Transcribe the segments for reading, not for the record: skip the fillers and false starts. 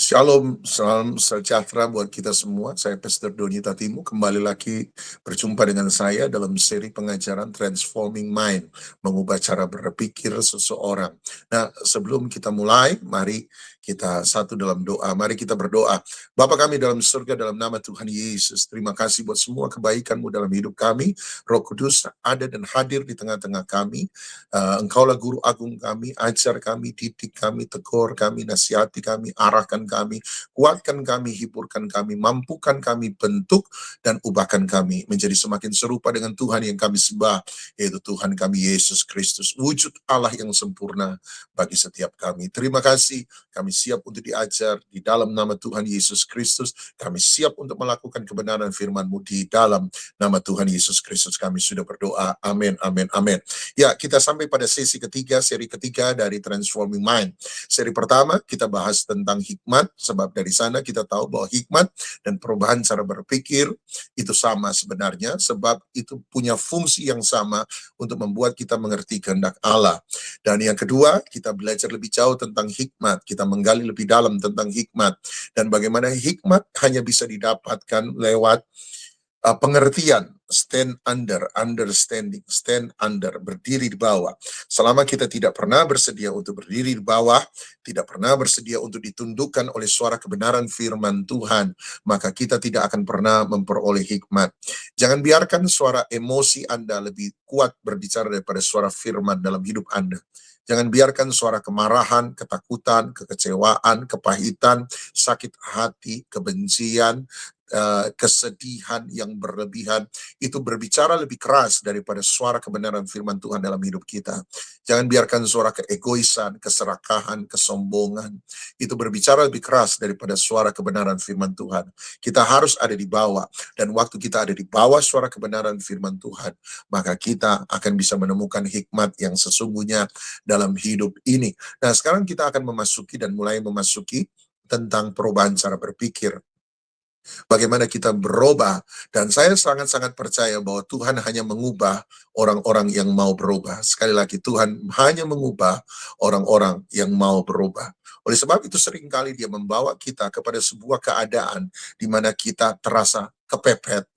Shalom, salam sejahtera buat kita semua. Saya Pastor Doni Tatimu, kembali lagi berjumpa dengan saya dalam seri pengajaran Transforming Mind, mengubah cara berpikir seseorang. Nah, sebelum kita mulai, mari kita satu dalam doa. Mari kita berdoa. Bapa kami dalam surga, dalam nama Tuhan Yesus, terima kasih buat semua kebaikan-Mu dalam hidup kami. Roh Kudus ada dan hadir di tengah-tengah kami. Engkaulah guru agung kami, ajar kami, didik kami, tegur kami, nasihati kami, arahkan kami, kuatkan kami, hiburkan kami, mampukan kami, bentuk dan ubahkan kami menjadi semakin serupa dengan Tuhan yang kami sembah, yaitu Tuhan kami Yesus Kristus, wujud Allah yang sempurna bagi setiap kami. Terima kasih, kami siap untuk diajar di dalam nama Tuhan Yesus Kristus. Kami siap untuk melakukan kebenaran firman-Mu di dalam nama Tuhan Yesus Kristus. Kami sudah berdoa. Amin, amin, amin. Ya, kita sampai pada seri ketiga dari Transforming Mind. Seri pertama kita bahas tentang hikmat, sebab dari sana kita tahu bahwa hikmat dan perubahan cara berpikir itu sama sebenarnya, sebab itu punya fungsi yang sama untuk membuat kita mengerti kehendak Allah. Dan yang kedua, kita belajar lebih jauh tentang hikmat, kita menggali lebih dalam tentang hikmat, dan bagaimana hikmat hanya bisa didapatkan lewat pengertian, stand under, understanding, stand under, berdiri di bawah. Selama kita tidak pernah bersedia untuk berdiri di bawah, tidak pernah bersedia untuk ditundukkan oleh suara kebenaran firman Tuhan, maka kita tidak akan pernah memperoleh hikmat. Jangan biarkan suara emosi Anda lebih kuat berbicara daripada suara firman dalam hidup Anda. Jangan biarkan suara kemarahan, ketakutan, kekecewaan, kepahitan, sakit hati, kebencian, kesedihan yang berlebihan itu berbicara lebih keras daripada suara kebenaran firman Tuhan dalam hidup kita. Jangan biarkan suara keegoisan, keserakahan, kesombongan itu berbicara lebih keras daripada suara kebenaran firman Tuhan. Kita harus ada di bawah, dan waktu kita ada di bawah suara kebenaran firman Tuhan, maka kita akan bisa menemukan hikmat yang sesungguhnya dalam hidup ini. Nah, sekarang kita akan mulai memasuki tentang perubahan cara berpikir. Bagaimana kita berubah, dan saya sangat-sangat percaya bahwa Tuhan hanya mengubah orang-orang yang mau berubah. Sekali lagi, Tuhan hanya mengubah orang-orang yang mau berubah. Oleh sebab itu seringkali Dia membawa kita kepada sebuah keadaan di mana kita terasa kepepet,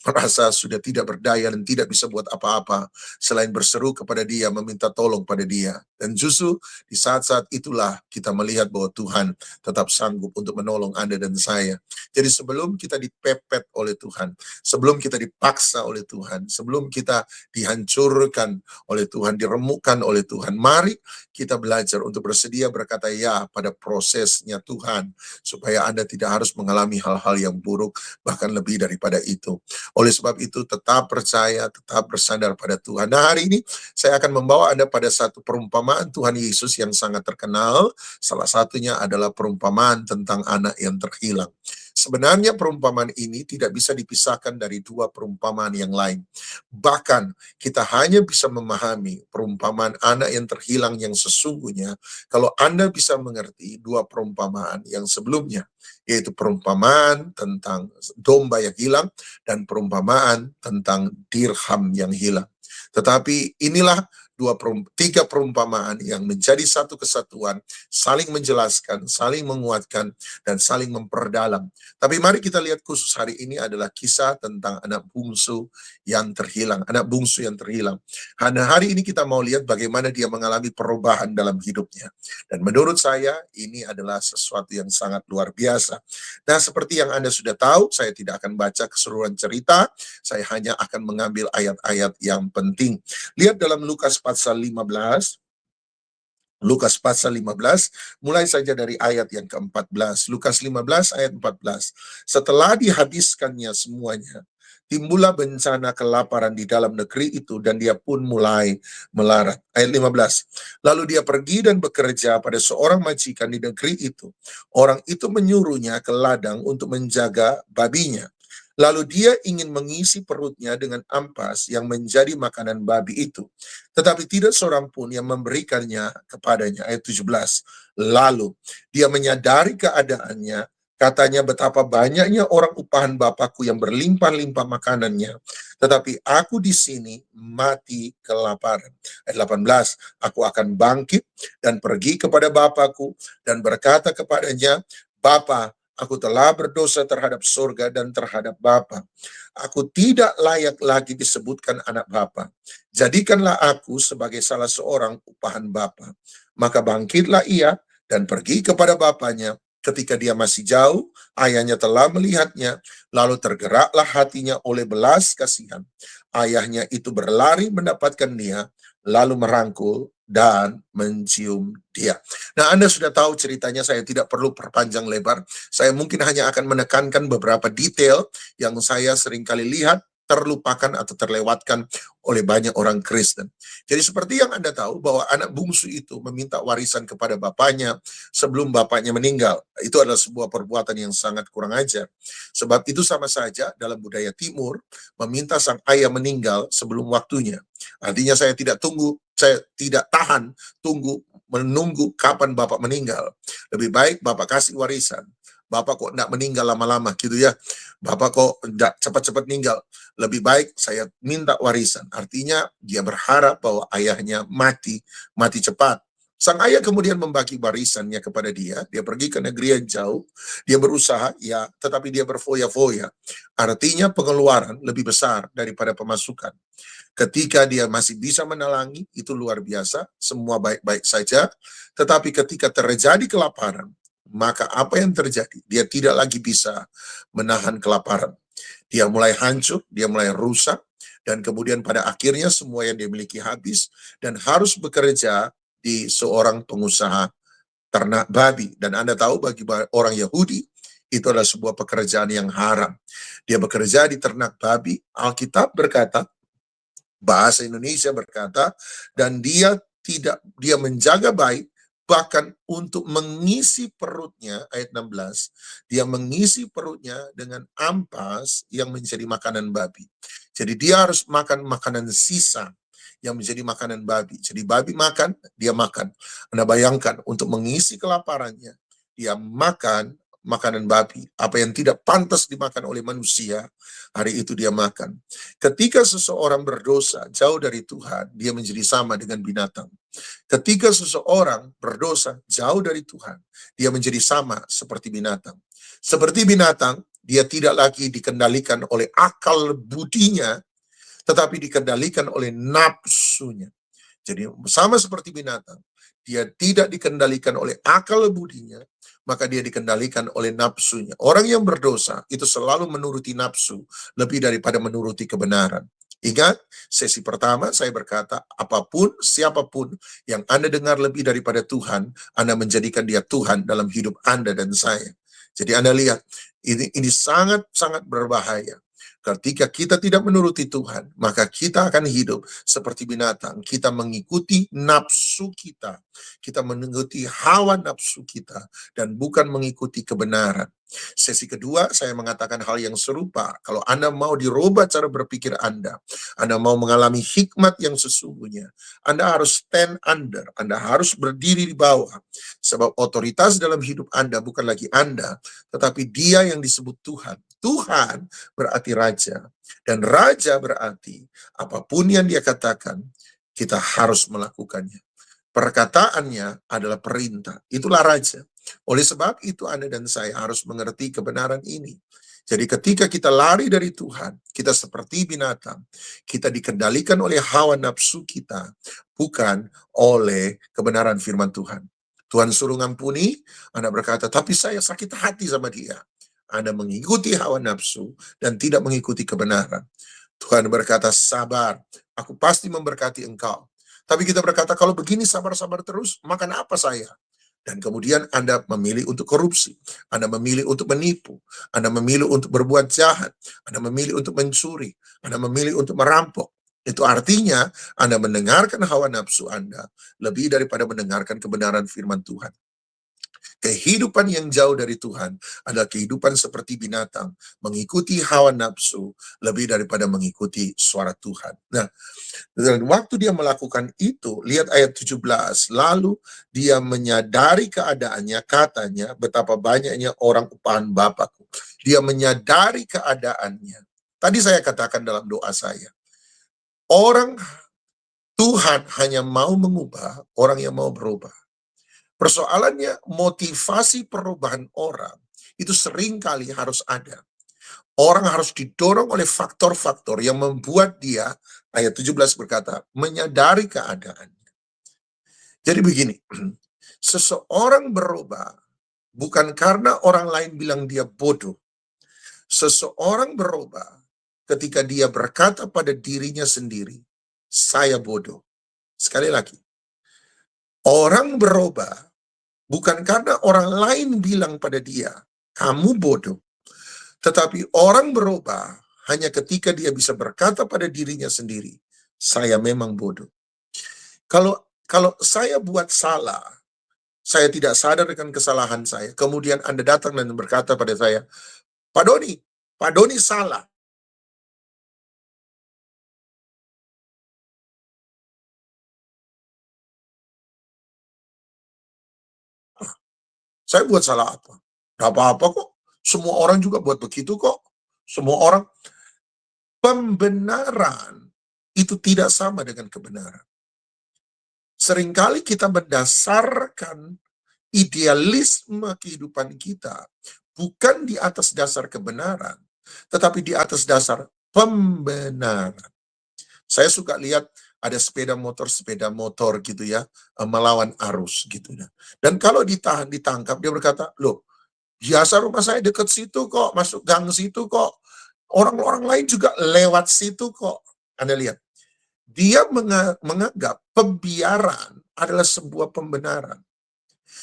merasa sudah tidak berdaya dan tidak bisa buat apa-apa selain berseru kepada Dia, meminta tolong pada Dia. Dan justru di saat-saat itulah kita melihat bahwa Tuhan tetap sanggup untuk menolong Anda dan saya. Jadi sebelum kita dipepet oleh Tuhan, sebelum kita dipaksa oleh Tuhan, sebelum kita dihancurkan oleh Tuhan, diremukkan oleh Tuhan, mari kita belajar untuk bersedia berkata ya pada prosesnya Tuhan, supaya Anda tidak harus mengalami hal-hal yang buruk, bahkan lebih daripada itu. Oleh sebab itu tetap percaya, tetap bersandar pada Tuhan. Nah, hari ini saya akan membawa Anda pada satu perumpamaan Tuhan Yesus yang sangat terkenal. Salah satunya adalah perumpamaan tentang anak yang terhilang. Sebenarnya perumpamaan ini tidak bisa dipisahkan dari dua perumpamaan yang lain. Bahkan kita hanya bisa memahami perumpamaan anak yang terhilang yang sesungguhnya kalau Anda bisa mengerti dua perumpamaan yang sebelumnya, yaitu perumpamaan tentang domba yang hilang dan perumpamaan tentang dirham yang hilang. Tetapi inilah tiga perumpamaan yang menjadi satu kesatuan, saling menjelaskan, saling menguatkan, dan saling memperdalam. Tapi mari kita lihat khusus hari ini adalah kisah tentang anak bungsu yang terhilang, anak bungsu yang terhilang. Karena hari ini kita mau lihat bagaimana dia mengalami perubahan dalam hidupnya. Dan menurut saya ini adalah sesuatu yang sangat luar biasa. Nah, seperti yang Anda sudah tahu, saya tidak akan baca keseluruhan cerita, saya hanya akan mengambil ayat-ayat yang penting. Lihat dalam Lukas pasal 15, Lukas pasal 15, mulai saja dari ayat yang ke-14. Lukas 15 ayat 14. Setelah dihabiskannya semuanya, timbullah bencana kelaparan di dalam negeri itu, dan dia pun mulai melarat. Ayat 15. Lalu dia pergi dan bekerja pada seorang majikan di negeri itu. Orang itu menyuruhnya ke ladang untuk menjaga babinya. Lalu dia ingin mengisi perutnya dengan ampas yang menjadi makanan babi itu. Tetapi tidak seorang pun yang memberikannya kepadanya. Ayat 17. Lalu dia menyadari keadaannya, katanya, betapa banyaknya orang upahan Bapakku yang berlimpah-limpah makanannya, tetapi aku di sini mati kelaparan. Ayat 18. Aku akan bangkit dan pergi kepada Bapakku dan berkata kepadanya, Bapa, aku telah berdosa terhadap surga dan terhadap Bapa. Aku tidak layak lagi disebutkan anak Bapa. Jadikanlah aku sebagai salah seorang upahan Bapa. Maka bangkitlah ia dan pergi kepada bapaknya. Ketika dia masih jauh, ayahnya telah melihatnya, lalu tergeraklah hatinya oleh belas kasihan. Ayahnya itu berlari mendapatkan dia, lalu merangkul dan mencium dia. Nah, Anda sudah tahu ceritanya, saya tidak perlu perpanjang lebar. Saya mungkin hanya akan menekankan beberapa detail yang saya seringkali lihat terlupakan atau terlewatkan oleh banyak orang Kristen. Jadi seperti yang Anda tahu bahwa anak bungsu itu meminta warisan kepada bapaknya sebelum bapaknya meninggal. Itu adalah sebuah perbuatan yang sangat kurang ajar. Sebab itu sama saja dalam budaya timur, meminta sang ayah meninggal sebelum waktunya. Artinya saya tidak tahan menunggu kapan Bapak meninggal. Lebih baik Bapak kasih warisan. Bapak kok enggak meninggal lama-lama gitu ya. Bapak kok enggak cepat-cepat meninggal. Lebih baik saya minta warisan. Artinya dia berharap bahwa ayahnya mati cepat. Sang ayah kemudian membagi warisannya kepada dia. Dia pergi ke negeri yang jauh. Dia berusaha, ya, tetapi dia berfoya-foya. Artinya pengeluaran lebih besar daripada pemasukan. Ketika dia masih bisa menelangi, itu luar biasa, semua baik-baik saja. Tetapi ketika terjadi kelaparan, maka apa yang terjadi? Dia tidak lagi bisa menahan kelaparan. Dia mulai hancur, dia mulai rusak, dan kemudian pada akhirnya semua yang dia miliki habis, dan harus bekerja di seorang pengusaha ternak babi. Dan Anda tahu bagi orang Yahudi, itu adalah sebuah pekerjaan yang haram. Dia bekerja di ternak babi. Alkitab berkata, bahasa Indonesia berkata, dan dia menjaga baik, bahkan untuk mengisi perutnya, ayat 16, dia mengisi perutnya dengan ampas yang menjadi makanan babi. Jadi dia harus makan makanan sisa yang menjadi makanan babi. Jadi babi makan, dia makan. Anda bayangkan, untuk mengisi kelaparannya, dia makan makanan babi. Apa yang tidak pantas dimakan oleh manusia, hari itu dia makan. Ketika seseorang berdosa jauh dari Tuhan, dia menjadi sama dengan binatang. Ketika seseorang berdosa jauh dari Tuhan, dia menjadi sama seperti binatang. Seperti binatang, dia tidak lagi dikendalikan oleh akal budinya, tetapi dikendalikan oleh nafsunya. Jadi sama seperti binatang, dia tidak dikendalikan oleh akal budinya, maka dia dikendalikan oleh nafsunya. Orang yang berdosa itu selalu menuruti nafsu lebih daripada menuruti kebenaran. Ingat, sesi pertama saya berkata, apapun, siapapun yang Anda dengar lebih daripada Tuhan, Anda menjadikan dia Tuhan dalam hidup Anda dan saya. Jadi Anda lihat, ini sangat-sangat berbahaya. Ketika kita tidak menuruti Tuhan, maka kita akan hidup seperti binatang. Kita mengikuti nafsu kita. Kita mengikuti hawa nafsu kita. Dan bukan mengikuti kebenaran. Sesi kedua, saya mengatakan hal yang serupa. Kalau Anda mau dirubah cara berpikir Anda mau mengalami hikmat yang sesungguhnya, Anda harus stand under, Anda harus berdiri di bawah. Sebab otoritas dalam hidup Anda bukan lagi Anda, tetapi Dia yang disebut Tuhan. Tuhan berarti raja. Dan raja berarti apapun yang dia katakan, kita harus melakukannya. Perkataannya adalah perintah. Itulah raja. Oleh sebab itu Anda dan saya harus mengerti kebenaran ini. Jadi ketika kita lari dari Tuhan, kita seperti binatang. Kita dikendalikan oleh hawa nafsu kita, bukan oleh kebenaran firman Tuhan. Tuhan suruh ngampuni, Anda berkata, tapi saya sakit hati sama dia. Anda mengikuti hawa nafsu dan tidak mengikuti kebenaran. Tuhan berkata, sabar, aku pasti memberkati engkau. Tapi kita berkata, kalau begini sabar-sabar terus, makan apa saya? Dan kemudian Anda memilih untuk korupsi, Anda memilih untuk menipu, Anda memilih untuk berbuat jahat, Anda memilih untuk mencuri, Anda memilih untuk merampok. Itu artinya Anda mendengarkan hawa nafsu Anda lebih daripada mendengarkan kebenaran firman Tuhan. Kehidupan yang jauh dari Tuhan adalah kehidupan seperti binatang, mengikuti hawa nafsu lebih daripada mengikuti suara Tuhan. Nah, dan waktu dia melakukan itu, lihat ayat 17, lalu dia menyadari keadaannya, katanya, betapa banyaknya orang upahan Bapakku. Dia menyadari keadaannya. Tadi saya katakan dalam doa saya, orang Tuhan hanya mau mengubah orang yang mau berubah. Persoalannya motivasi perubahan orang itu seringkali harus ada. Orang harus didorong oleh faktor-faktor yang membuat dia, ayat 17 berkata, menyadari keadaan. Jadi begini, seseorang berubah bukan karena orang lain bilang dia bodoh. Seseorang berubah ketika dia berkata pada dirinya sendiri, saya bodoh. Sekali lagi, orang berubah bukan karena orang lain bilang pada dia, kamu bodoh. Tetapi orang berubah hanya ketika dia bisa berkata pada dirinya sendiri, saya memang bodoh. Kalau saya buat salah, saya tidak sadar dengan kesalahan saya, kemudian Anda datang dan berkata pada saya, Pak Doni salah. Saya buat salah apa? Gak apa-apa kok. Semua orang juga buat begitu kok. Semua orang. Pembenaran itu tidak sama dengan kebenaran. Seringkali kita mendasarkan idealisme kehidupan kita bukan di atas dasar kebenaran, tetapi di atas dasar pembenaran. Saya suka lihat ada sepeda motor gitu ya, melawan arus gitu ya. Dan kalau ditangkap, dia berkata, loh, biasa rumah saya dekat situ kok, masuk gang situ kok. Orang-orang lain juga lewat situ kok. Anda lihat, dia menganggap pembiaran adalah sebuah pembenaran.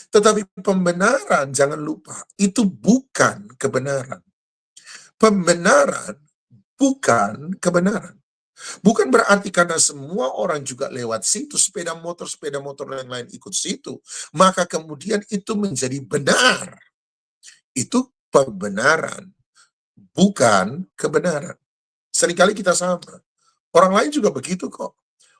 Tetapi pembenaran, jangan lupa, itu bukan kebenaran. Pembenaran bukan kebenaran. Bukan berarti karena semua orang juga lewat situ, sepeda motor yang lain ikut situ, maka kemudian itu menjadi benar. Itu pembenaran, bukan kebenaran. Seringkali kita sama. Orang lain juga begitu kok.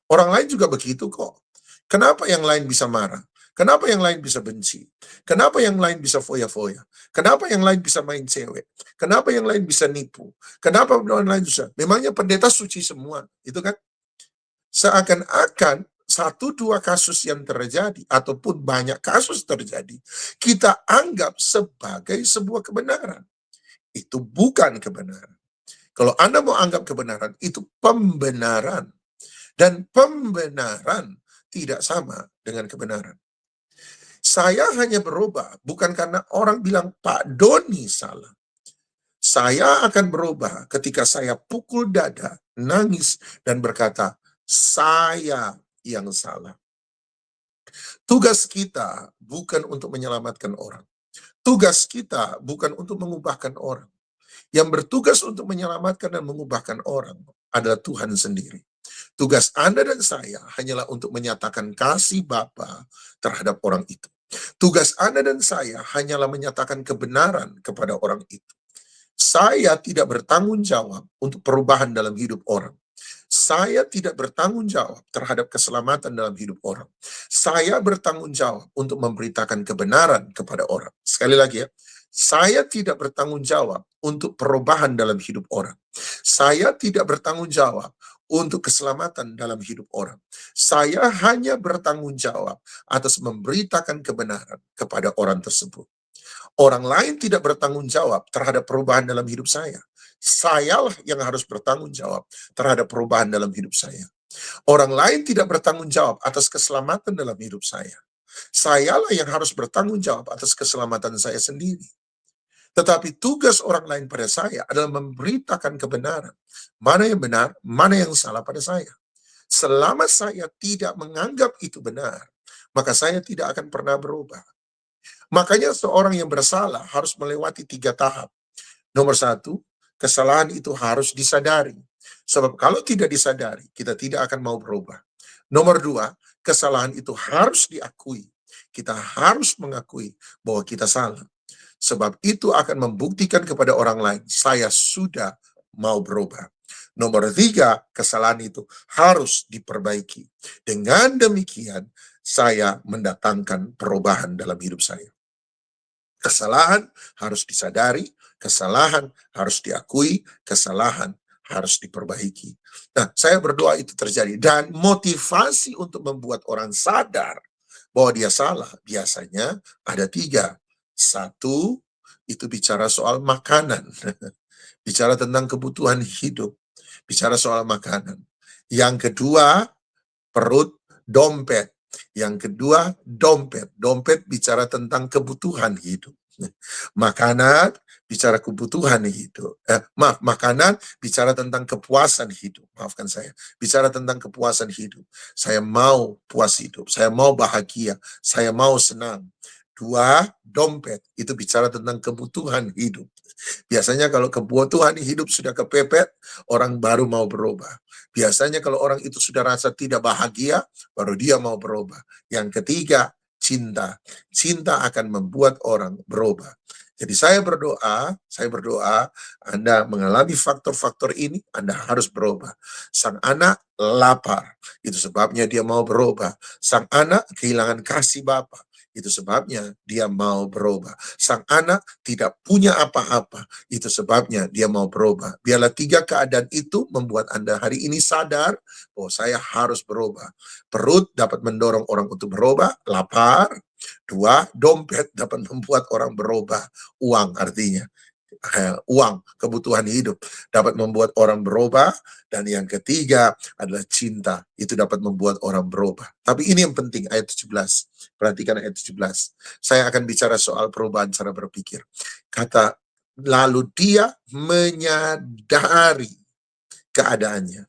Orang lain juga begitu kok. Kenapa yang lain bisa marah? Kenapa yang lain bisa benci? Kenapa yang lain bisa foya-foya? Kenapa yang lain bisa main cewek? Kenapa yang lain bisa nipu? Kenapa yang lain bisa? Memangnya pendeta suci semua, itu kan? Seakan-akan satu dua kasus yang terjadi ataupun banyak kasus terjadi, kita anggap sebagai sebuah kebenaran. Itu bukan kebenaran. Kalau Anda mau anggap kebenaran, itu pembenaran. Dan pembenaran tidak sama dengan kebenaran. Saya hanya berubah bukan karena orang bilang Pak Doni salah. Saya akan berubah ketika saya pukul dada, nangis, dan berkata, saya yang salah. Tugas kita bukan untuk menyelamatkan orang. Tugas kita bukan untuk mengubahkan orang. Yang bertugas untuk menyelamatkan dan mengubahkan orang adalah Tuhan sendiri. Tugas Anda dan saya hanyalah untuk menyatakan kasih Bapa terhadap orang itu. Tugas Anda dan saya hanyalah menyatakan kebenaran kepada orang itu. Saya tidak bertanggung jawab untuk perubahan dalam hidup orang. Saya tidak bertanggung jawab terhadap keselamatan dalam hidup orang. Saya bertanggung jawab untuk memberitakan kebenaran kepada orang. Sekali lagi ya, saya tidak bertanggung jawab untuk perubahan dalam hidup orang. Saya tidak bertanggung jawab untuk keselamatan dalam hidup orang. Saya hanya bertanggung jawab atas memberitakan kebenaran kepada orang tersebut. Orang lain tidak bertanggung jawab terhadap perubahan dalam hidup saya. Sayalah yang harus bertanggung jawab terhadap perubahan dalam hidup saya. Orang lain tidak bertanggung jawab atas keselamatan dalam hidup saya. Sayalah yang harus bertanggung jawab atas keselamatan saya sendiri. Tetapi tugas orang lain pada saya adalah memberitakan kebenaran. Mana yang benar, mana yang salah pada saya. Selama saya tidak menganggap itu benar, maka saya tidak akan pernah berubah. Makanya seorang yang bersalah harus melewati 3 tahap. Nomor 1, kesalahan itu harus disadari. Sebab kalau tidak disadari, kita tidak akan mau berubah. Nomor 2, kesalahan itu harus diakui. Kita harus mengakui bahwa kita salah. Sebab itu akan membuktikan kepada orang lain, saya sudah mau berubah. Nomor 3, kesalahan itu harus diperbaiki. Dengan demikian, saya mendatangkan perubahan dalam hidup saya. Kesalahan harus disadari, kesalahan harus diakui, kesalahan harus diperbaiki. Nah, saya berdoa itu terjadi. Dan motivasi untuk membuat orang sadar bahwa dia salah, biasanya ada tiga. Satu, itu bicara soal makanan, bicara tentang kebutuhan hidup, bicara soal makanan. Yang kedua, perut, dompet. Yang kedua, dompet. Dompet bicara tentang kebutuhan hidup. Makanan bicara kebutuhan hidup. Maaf, makanan bicara tentang kepuasan hidup. Maafkan saya. Bicara tentang kepuasan hidup. Saya mau puas hidup. Saya mau bahagia. Saya mau senang. Dua, dompet. Itu bicara tentang kebutuhan hidup. Biasanya kalau kebutuhan hidup sudah kepepet, orang baru mau berubah. Biasanya kalau orang itu sudah rasa tidak bahagia, baru dia mau berubah. Yang ketiga, cinta. Cinta akan membuat orang berubah. Jadi saya berdoa, Anda mengalami faktor-faktor ini, Anda harus berubah. Sang anak lapar, itu sebabnya dia mau berubah. Sang anak kehilangan kasih Bapa, itu sebabnya dia mau berubah. Sang anak tidak punya apa-apa, itu sebabnya dia mau berubah. Biarlah tiga keadaan itu membuat Anda hari ini sadar bahwa saya harus berubah. Perut dapat mendorong orang untuk berubah, lapar. Dua, dompet dapat membuat orang berubah. Uang artinya. Uang, kebutuhan hidup dapat membuat orang berubah. Dan yang ketiga adalah cinta. Itu dapat membuat orang berubah. Tapi ini yang penting, ayat 17. Perhatikan ayat 17. Saya akan bicara soal perubahan cara berpikir. Kata, lalu dia menyadari keadaannya.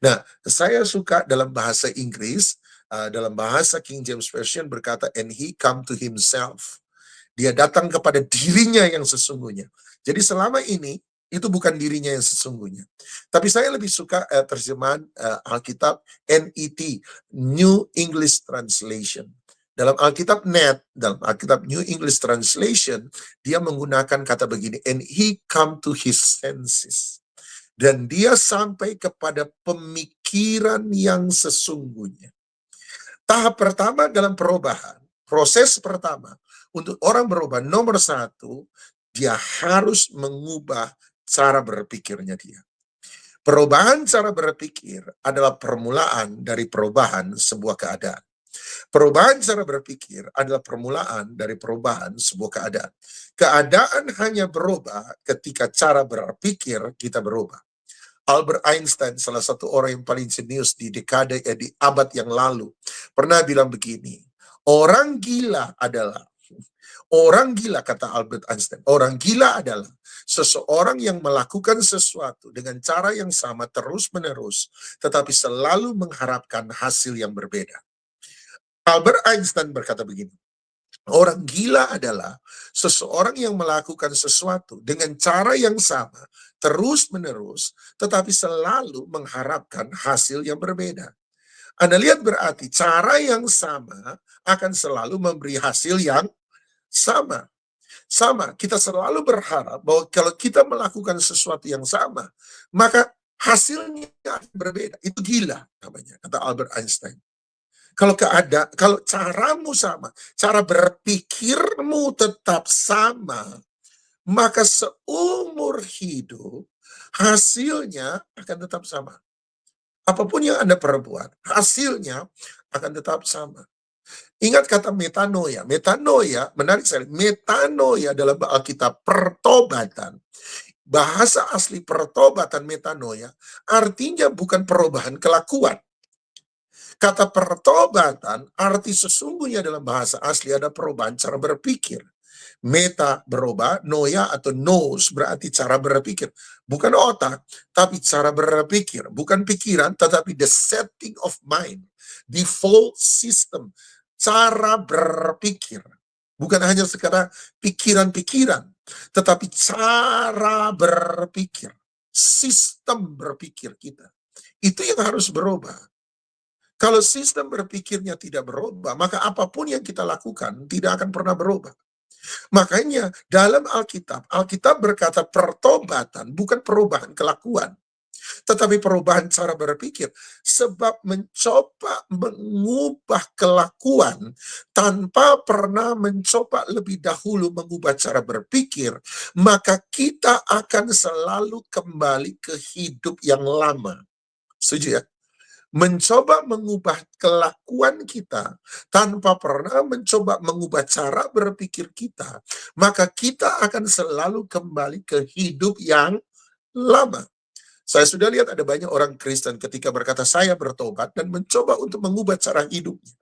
Nah, saya suka dalam bahasa Inggris, dalam bahasa King James Version berkata, and he come to himself. Dia datang kepada dirinya yang sesungguhnya. Jadi selama ini, itu bukan dirinya yang sesungguhnya. Tapi saya lebih suka terjemahan Alkitab NET, New English Translation. Dalam Alkitab NET, dalam Alkitab New English Translation, dia menggunakan kata begini, and he come to his senses. Dan dia sampai kepada pemikiran yang sesungguhnya. Tahap pertama dalam perubahan, proses pertama untuk orang berubah, nomor satu, dia harus mengubah cara berpikirnya dia. Perubahan cara berpikir adalah permulaan dari perubahan sebuah keadaan. Perubahan cara berpikir adalah permulaan dari perubahan sebuah keadaan. Keadaan hanya berubah ketika cara berpikir kita berubah. Albert Einstein, salah satu orang yang paling jenius di di abad yang lalu, pernah bilang begini, orang gila, kata Albert Einstein, orang gila adalah seseorang yang melakukan sesuatu dengan cara yang sama terus-menerus, tetapi selalu mengharapkan hasil yang berbeda. Albert Einstein berkata begini, orang gila adalah seseorang yang melakukan sesuatu dengan cara yang sama, terus-menerus, tetapi selalu mengharapkan hasil yang berbeda. Anda lihat berarti cara yang sama akan selalu memberi hasil yang sama. Sama, kita selalu berharap bahwa kalau kita melakukan sesuatu yang sama, maka hasilnya akan berbeda. Itu gila namanya, kata Albert Einstein. Kalau caramu sama, cara berpikirmu tetap sama, maka seumur hidup hasilnya akan tetap sama. Apapun yang Anda perbuat, hasilnya akan tetap sama. Ingat kata metanoia. Metanoia, menarik sekali. Metanoia dalam Alkitab pertobatan. Bahasa asli pertobatan metanoia artinya bukan perubahan kelakuan. Kata pertobatan, arti sesungguhnya dalam bahasa asli ada perubahan cara berpikir. Meta berubah, noia atau nous berarti cara berpikir. Bukan otak, tapi cara berpikir. Bukan pikiran, tetapi the setting of mind. Default system. Cara berpikir. Bukan hanya sekedar pikiran-pikiran, tetapi cara berpikir. Sistem berpikir kita. Itu yang harus berubah. Kalau sistem berpikirnya tidak berubah, maka apapun yang kita lakukan tidak akan pernah berubah. Makanya dalam Alkitab berkata pertobatan bukan perubahan kelakuan, tetapi perubahan cara berpikir. Sebab mencoba mengubah kelakuan tanpa pernah mencoba lebih dahulu mengubah cara berpikir, maka kita akan selalu kembali ke hidup yang lama. Setuju ya? mencoba mengubah kelakuan kita, tanpa pernah mencoba mengubah cara berpikir kita, maka kita akan selalu kembali ke hidup yang lama. Saya sudah lihat ada banyak orang Kristen ketika berkata saya bertobat dan mencoba untuk mengubah cara hidupnya.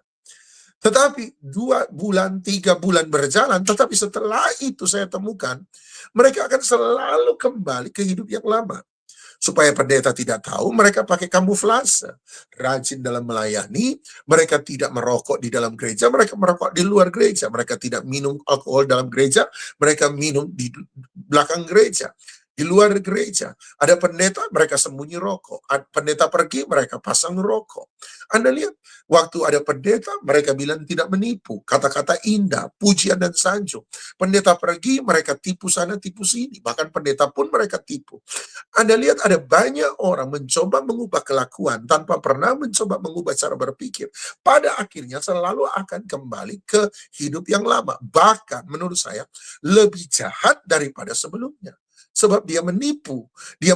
Tetapi 2 bulan, 3 bulan berjalan, tetapi setelah itu saya temukan, mereka akan selalu kembali ke hidup yang lama. Supaya pendeta tidak tahu, mereka pakai kamuflase. Rajin dalam melayani, mereka tidak merokok di dalam gereja, mereka merokok di luar gereja. Mereka tidak minum alkohol dalam gereja, mereka minum di belakang gereja. Di luar gereja, ada pendeta, mereka sembunyi rokok. Pendeta pergi, mereka pasang rokok. Anda lihat, waktu ada pendeta, mereka bilang tidak menipu. Kata-kata indah, pujian dan sanjung. Pendeta pergi, mereka tipu sana, tipu sini. Bahkan pendeta pun mereka tipu. Anda lihat ada banyak orang mencoba mengubah kelakuan tanpa pernah mencoba mengubah cara berpikir. Pada akhirnya selalu akan kembali ke hidup yang lama. Bahkan menurut saya lebih jahat daripada sebelumnya. Sebab dia menipu, dia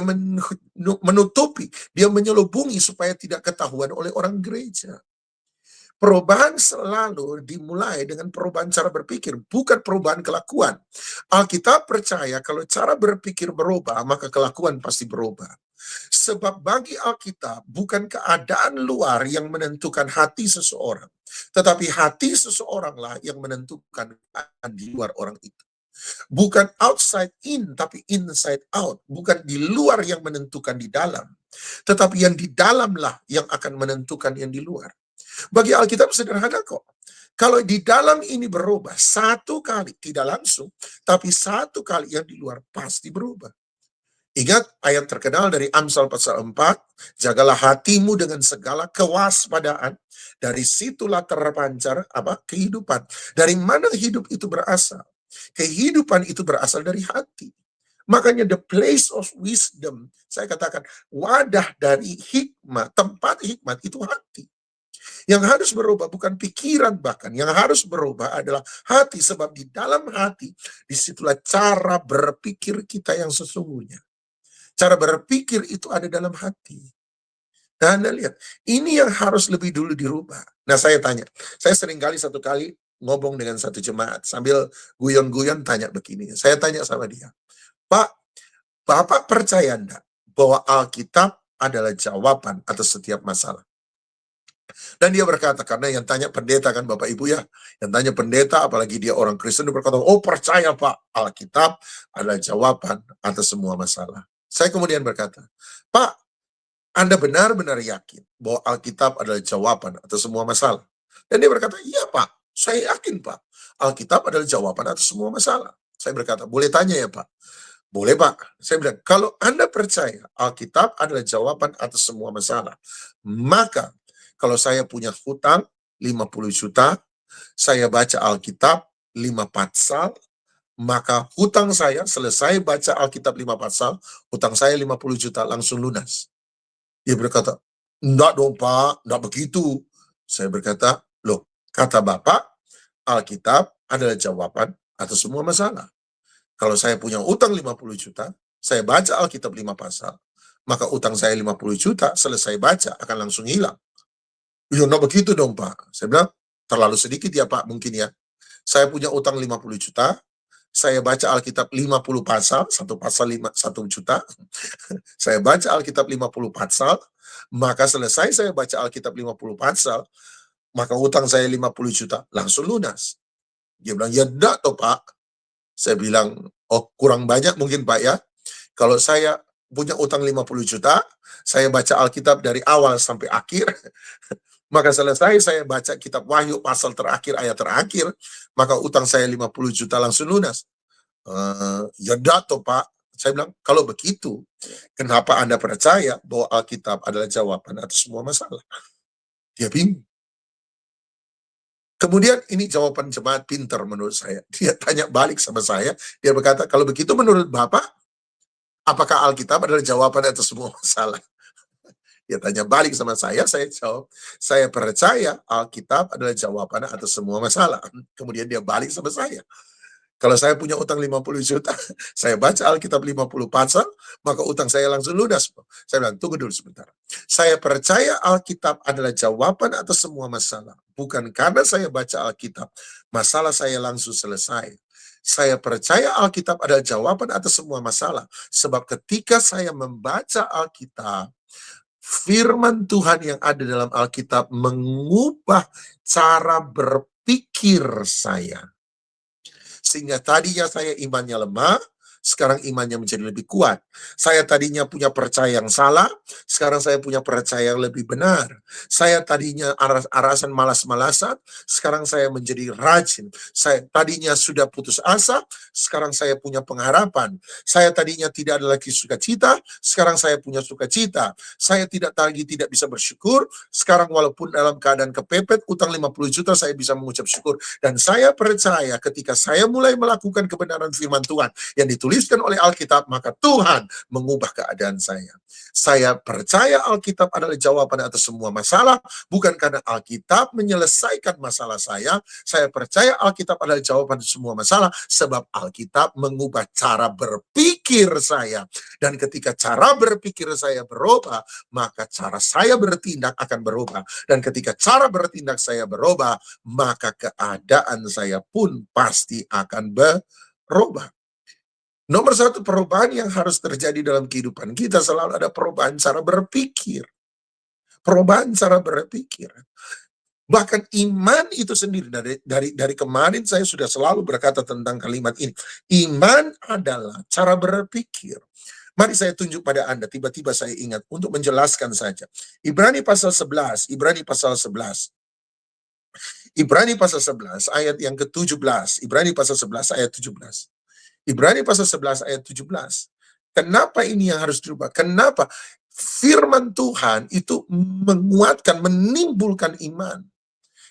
menutupi, dia menyelubungi supaya tidak ketahuan oleh orang gereja. Perubahan selalu dimulai dengan perubahan cara berpikir, bukan perubahan kelakuan. Alkitab percaya kalau cara berpikir berubah, maka kelakuan pasti berubah. Sebab bagi Alkitab, bukan keadaan luar yang menentukan hati seseorang, tetapi hati seseoranglah yang menentukan keadaan di luar orang itu. Bukan outside in, tapi inside out. Bukan di luar yang menentukan di dalam, tetapi yang di dalamlah yang akan menentukan yang di luar. Bagi Alkitab sederhana kok. Kalau di dalam ini berubah, satu kali, tidak langsung, tapi satu kali yang di luar pasti berubah. Ingat ayat terkenal dari Amsal pasal 4, jagalah hatimu dengan segala kewaspadaan, dari situlah terpancar kehidupan. Dari mana hidup itu berasal? Kehidupan itu berasal dari hati. Makanya the place of wisdom, saya katakan wadah dari hikmat, tempat hikmat itu hati. Yang harus berubah bukan pikiran, bahkan yang harus berubah adalah hati, sebab di dalam hati disitulah cara berpikir kita yang sesungguhnya. Cara berpikir itu ada dalam hati. Nah, Anda lihat, ini yang harus lebih dulu dirubah. Nah, saya tanya, saya satu kali ngomong dengan satu jemaat sambil guyon-guyon tanya begini. Saya tanya sama dia, Pak, Bapak percaya enggak bahwa Alkitab adalah jawaban atas setiap masalah? Dan dia berkata, karena yang tanya pendeta kan Bapak Ibu ya, yang tanya pendeta apalagi dia orang Kristen, dia berkata, oh percaya Pak, Alkitab adalah jawaban atas semua masalah. Saya kemudian berkata, Pak, Anda benar-benar yakin bahwa Alkitab adalah jawaban atas semua masalah? Dan dia berkata, iya Pak, saya yakin Pak, Alkitab adalah jawaban atas semua masalah. Saya berkata, boleh tanya ya Pak? Boleh Pak. Saya bilang, kalau Anda percaya Alkitab adalah jawaban atas semua masalah, maka kalau saya punya hutang 50 juta, saya baca Alkitab 5 pasal, maka hutang saya selesai baca Alkitab 5 pasal, hutang saya 50 juta langsung lunas. Dia berkata, enggak dong Pak, enggak begitu. Saya berkata, loh, kata Bapak, Alkitab adalah jawaban atas semua masalah. Kalau saya punya utang 50 juta, saya baca Alkitab 5 pasal, maka utang saya 50 juta, selesai baca akan langsung hilang. Ya enggak begitu dong Pak. Saya bilang, terlalu sedikit ya Pak mungkin ya. Saya punya utang 50 juta, saya baca Alkitab 50 pasal, satu pasal 1 juta. Saya baca Alkitab 50 pasal, maka selesai saya baca Alkitab 50 pasal, maka utang saya 50 juta, langsung lunas. Dia bilang, ya enggak toh Pak. Saya bilang, oh kurang banyak mungkin Pak ya. Kalau saya punya utang 50 juta, saya baca Alkitab dari awal sampai akhir, maka selesai saya baca kitab Wahyu pasal terakhir, ayat terakhir, maka utang saya 50 juta langsung lunas. Ya enggak toh Pak. Saya bilang, kalau begitu, kenapa Anda percaya bahwa Alkitab adalah jawaban atas semua masalah? Dia bingung. Kemudian ini jawaban jemaat pintar menurut saya. Dia tanya balik sama saya, dia berkata, kalau begitu menurut Bapak, apakah Alkitab adalah jawaban atas semua masalah? Dia tanya balik sama saya jawab, saya percaya Alkitab adalah jawaban atas semua masalah. Kemudian dia balik sama saya. Kalau saya punya utang 50 juta, saya baca Alkitab 50 pasal, maka utang saya langsung lunas. Saya bilang, tunggu dulu sebentar. Saya percaya Alkitab adalah jawaban atas semua masalah. Bukan karena saya baca Alkitab, masalah saya langsung selesai. Saya percaya Alkitab adalah jawaban atas semua masalah. Sebab ketika saya membaca Alkitab, firman Tuhan yang ada dalam Alkitab mengubah cara berpikir saya. Sehingga tadinya saya imannya lemah, sekarang imannya menjadi lebih kuat. Saya tadinya punya percaya yang salah, sekarang saya punya percaya yang lebih benar. Saya tadinya arasan malas-malasan, sekarang saya menjadi rajin. Saya tadinya sudah putus asa, sekarang saya punya pengharapan. Saya tadinya tidak ada lagi sukacita, sekarang saya punya sukacita. Saya tidak bisa bersyukur, sekarang walaupun dalam keadaan kepepet, utang 50 juta saya bisa mengucap syukur. Dan saya percaya ketika saya mulai melakukan kebenaran firman Tuhan yang dituliskan oleh Alkitab, maka Tuhan mengubah keadaan saya. Saya percaya Alkitab adalah jawaban atas semua masalah, bukan karena Alkitab menyelesaikan masalah saya. Saya percaya Alkitab adalah jawaban atas semua masalah, sebab Alkitab mengubah cara berpikir saya. Dan ketika cara berpikir saya berubah, maka cara saya bertindak akan berubah. Dan ketika cara bertindak saya berubah, maka keadaan saya pun pasti akan berubah. Nomor satu perubahan yang harus terjadi dalam kehidupan kita selalu ada perubahan cara berpikir. Perubahan cara berpikir. Bahkan iman itu sendiri, dari kemarin saya sudah selalu berkata tentang kalimat ini. Iman adalah cara berpikir. Mari saya tunjuk pada Anda, tiba-tiba saya ingat untuk menjelaskan saja. Ibrani pasal 11, Ibrani pasal 11. Ibrani pasal 11 ayat yang ke-17. Ibrani pasal 11 ayat 17. Ibrani pasal 11 ayat 17. Kenapa ini yang harus dirubah? Kenapa? Firman Tuhan itu menguatkan, menimbulkan iman.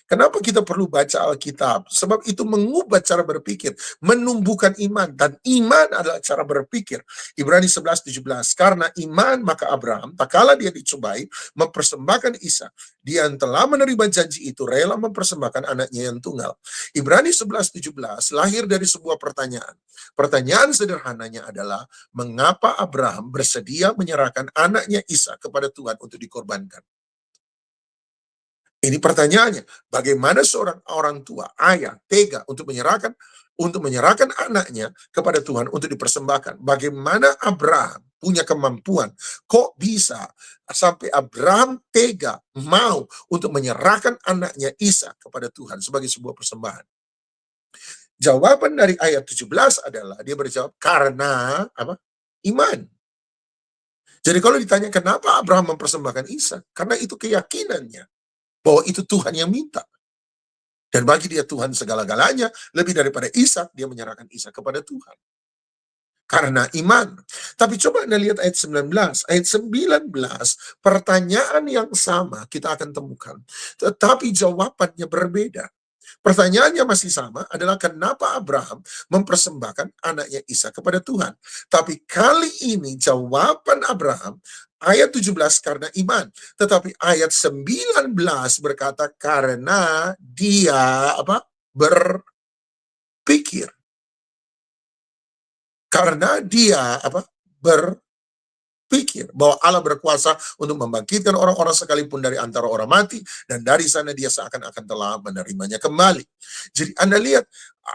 Kenapa kita perlu baca Alkitab? Sebab itu mengubah cara berpikir, menumbuhkan iman, dan iman adalah cara berpikir. Ibrani 11:17, karena iman maka Abraham, tak kala dia dicobai, mempersembahkan Ishak. Dia yang telah menerima janji itu rela mempersembahkan anaknya yang tunggal. Ibrani 11:17 lahir dari sebuah pertanyaan. Pertanyaan sederhananya adalah, mengapa Abraham bersedia menyerahkan anaknya Ishak kepada Tuhan untuk dikorbankan? Ini pertanyaannya, bagaimana seorang orang tua, ayah, tega untuk menyerahkan anaknya kepada Tuhan untuk dipersembahkan? Bagaimana Abraham punya kemampuan? Kok bisa sampai Abraham tega mau untuk menyerahkan anaknya Ishak kepada Tuhan sebagai sebuah persembahan? Jawaban dari ayat 17 adalah dia berjawab karena apa? Iman. Jadi kalau ditanya kenapa Abraham mempersembahkan Ishak? Karena itu keyakinannya bahwa itu Tuhan yang minta. Dan bagi dia Tuhan segala-galanya, lebih daripada Ishak, dia menyerahkan Ishak kepada Tuhan. Karena iman. Tapi coba Anda lihat ayat 19. Ayat 19, pertanyaan yang sama kita akan temukan. Tetapi jawabannya berbeda. Pertanyaannya masih sama, adalah kenapa Abraham mempersembahkan anaknya Ishak kepada Tuhan. Tapi kali ini jawaban Abraham, ayat 17 karena iman. Tetapi ayat 19 berkata karena dia berpikir. Karena dia berpikir bahwa Allah berkuasa untuk membangkitkan orang-orang sekalipun dari antara orang mati, dan dari sana dia seakan-akan telah menerimanya kembali. Jadi Anda lihat,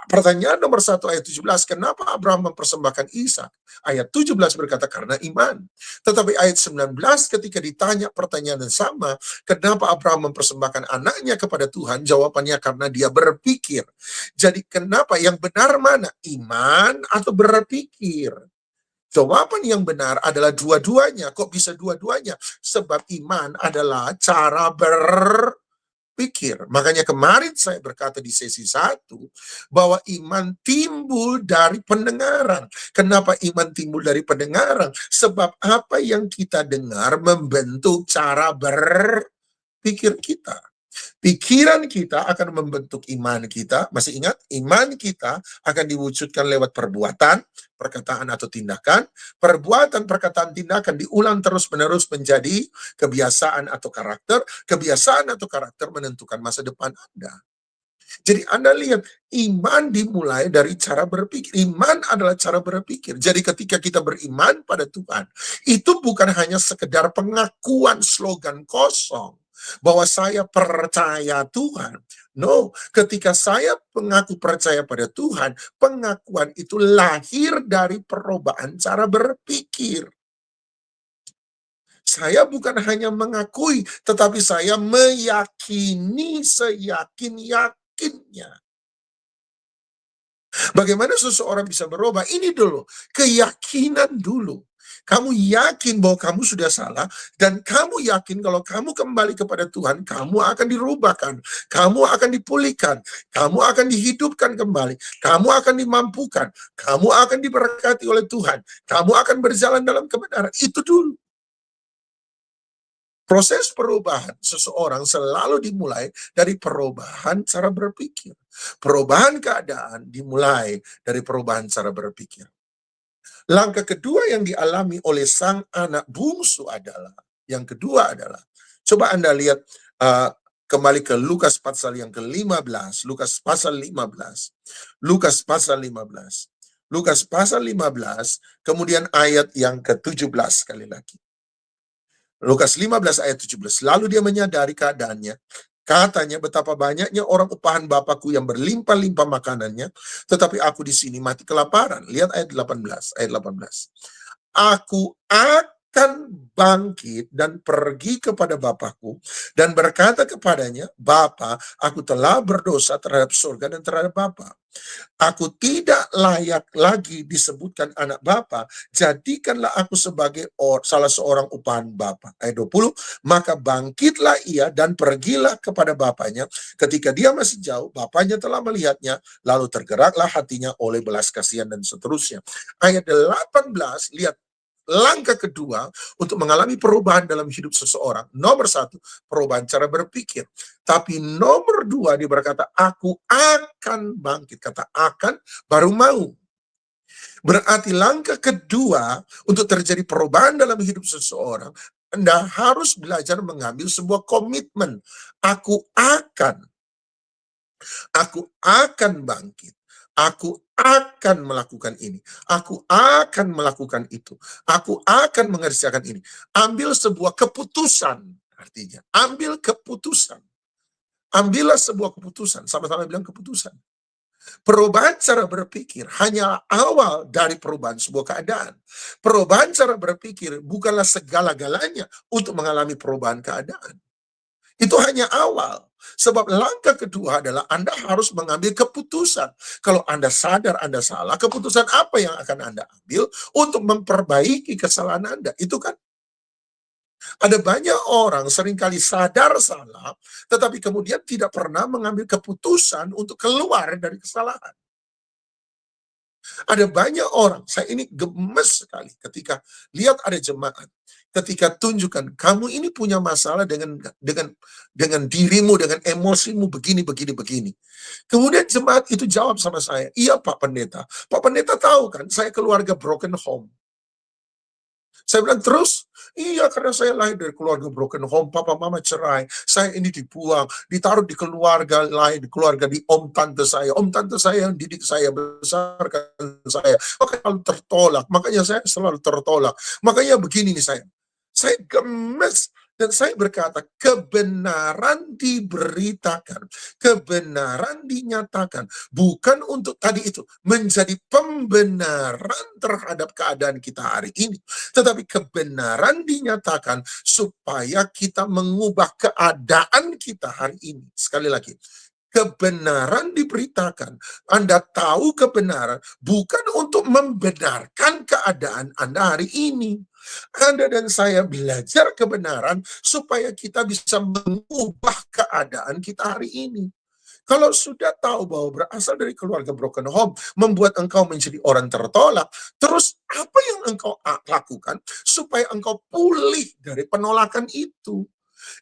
pertanyaan nomor 1 ayat 17, kenapa Abraham mempersembahkan Ishak? Ayat 17 berkata karena iman. Tetapi ayat 19 ketika ditanya pertanyaan yang sama, kenapa Abraham mempersembahkan anaknya kepada Tuhan? Jawabannya karena dia berpikir. Jadi kenapa? Yang benar mana? Iman atau berpikir? Jawaban yang benar adalah dua-duanya. Kok bisa dua-duanya? Sebab iman adalah cara berpikir. Makanya kemarin saya berkata di sesi 1 bahwa iman timbul dari pendengaran. Kenapa iman timbul dari pendengaran? Sebab apa yang kita dengar membentuk cara berpikir kita. Pikiran kita akan membentuk iman kita. Masih ingat? Iman kita akan diwujudkan lewat perbuatan, perkataan atau tindakan. Perbuatan, perkataan, tindakan diulang terus-menerus menjadi kebiasaan atau karakter. Kebiasaan atau karakter menentukan masa depan Anda. Jadi Anda lihat, iman dimulai dari cara berpikir. Iman adalah cara berpikir. Jadi ketika kita beriman pada Tuhan, itu bukan hanya sekedar pengakuan slogan kosong bahwa saya percaya Tuhan. No, ketika saya mengaku percaya pada Tuhan, pengakuan itu lahir dari perubahan cara berpikir. Saya bukan hanya mengakui, tetapi saya meyakini seyakin-yakinnya. Bagaimana seseorang bisa berubah? Ini dulu, keyakinan dulu. Kamu yakin bahwa kamu sudah salah, dan kamu yakin kalau kamu kembali kepada Tuhan, kamu akan dirubahkan, kamu akan dipulihkan, kamu akan dihidupkan kembali, kamu akan dimampukan, kamu akan diberkati oleh Tuhan, kamu akan berjalan dalam kebenaran. Itu dulu. Proses perubahan seseorang selalu dimulai dari perubahan cara berpikir. Perubahan keadaan dimulai dari perubahan cara berpikir. Langkah kedua yang dialami oleh sang anak bungsu adalah, yang kedua adalah, coba Anda lihat kembali ke Lukas pasal yang ke-15, Lukas pasal 15, Lukas pasal 15, Lukas pasal 15, kemudian ayat yang ke-17 sekali lagi. Lukas 15 ayat 17. Lalu dia menyadari keadaannya. Katanya, betapa banyaknya orang upahan Bapakku yang berlimpah-limpah makanannya, tetapi aku di sini mati kelaparan. Lihat ayat 18. Ayat 18. Aku akan bangkit dan pergi kepada Bapakku dan berkata kepadanya, Bapa, aku telah berdosa terhadap surga dan terhadap Bapa. Aku tidak layak lagi disebutkan anak Bapa, jadikanlah aku sebagai salah seorang upahan Bapa. Ayat 20, maka bangkitlah ia dan pergilah kepada bapaknya. Ketika dia masih jauh, bapaknya telah melihatnya, lalu tergeraklah hatinya oleh belas kasihan dan seterusnya. Ayat 18, lihat langkah kedua untuk mengalami perubahan dalam hidup seseorang. Nomor satu, perubahan cara berpikir. Tapi nomor dua, dia berkata, aku akan bangkit. Kata akan, baru mau. Berarti langkah kedua untuk terjadi perubahan dalam hidup seseorang, Anda harus belajar mengambil sebuah komitmen. Aku akan bangkit. Aku akan melakukan ini. Aku akan melakukan itu. Aku akan mengerjakan ini. Ambil sebuah keputusan. Artinya, ambil keputusan. Ambillah sebuah keputusan. Sama-sama bilang keputusan. Perubahan cara berpikir hanya awal dari perubahan sebuah keadaan. Perubahan cara berpikir bukanlah segala-galanya untuk mengalami perubahan keadaan. Itu hanya awal. Sebab langkah kedua adalah Anda harus mengambil keputusan. Kalau Anda sadar Anda salah, keputusan apa yang akan Anda ambil untuk memperbaiki kesalahan Anda? Itu kan ada banyak orang seringkali sadar salah, tetapi kemudian tidak pernah mengambil keputusan untuk keluar dari kesalahan. Ada banyak orang, saya ini gemes sekali ketika lihat ada jemaat, ketika tunjukkan kamu ini punya masalah dengan dirimu, dengan emosimu begini begini begini. Kemudian jemaat itu jawab sama saya, iya Pak Pendeta. Pak Pendeta tahu kan, saya keluarga broken home. Saya bilang terus, iya karena saya lahir dari keluarga broken home, papa mama cerai, saya ini dibuang, ditaruh di keluarga lain, keluarga di om tante saya yang didik saya, besarkan saya, makanya selalu tertolak, makanya saya selalu tertolak, makanya begini nih saya gemes, dan saya berkata, kebenaran diberitakan, kebenaran dinyatakan, bukan untuk tadi itu, menjadi pembenaran terhadap keadaan kita hari ini, tetapi kebenaran dinyatakan supaya kita mengubah keadaan kita hari ini. Sekali lagi, kebenaran diberitakan. Anda tahu kebenaran bukan untuk membenarkan keadaan Anda hari ini. Anda dan saya belajar kebenaran supaya kita bisa mengubah keadaan kita hari ini. Kalau sudah tahu bahwa berasal dari keluarga broken home, membuat engkau menjadi orang tertolak, terus apa yang engkau lakukan supaya engkau pulih dari penolakan itu?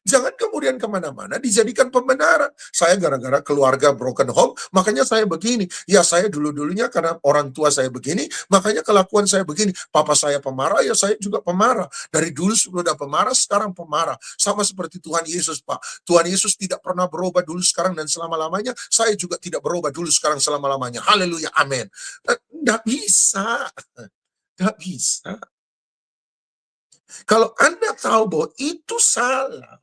Jangan kemudian kemana-mana dijadikan pembenaran. Saya gara-gara keluarga broken home, makanya saya begini. Ya saya dulu-dulunya karena orang tua saya begini, makanya kelakuan saya begini. Papa saya pemarah, ya saya juga pemarah. Dari dulu sudah pemarah, sekarang pemarah. Sama seperti Tuhan Yesus, Pak. Tuhan Yesus tidak pernah berubah dulu, sekarang, dan selama-lamanya. Saya juga tidak berubah dulu, sekarang, selama-lamanya. Haleluya, amin. Nggak bisa. Nggak bisa. Kalau Anda tahu bahwa itu salah,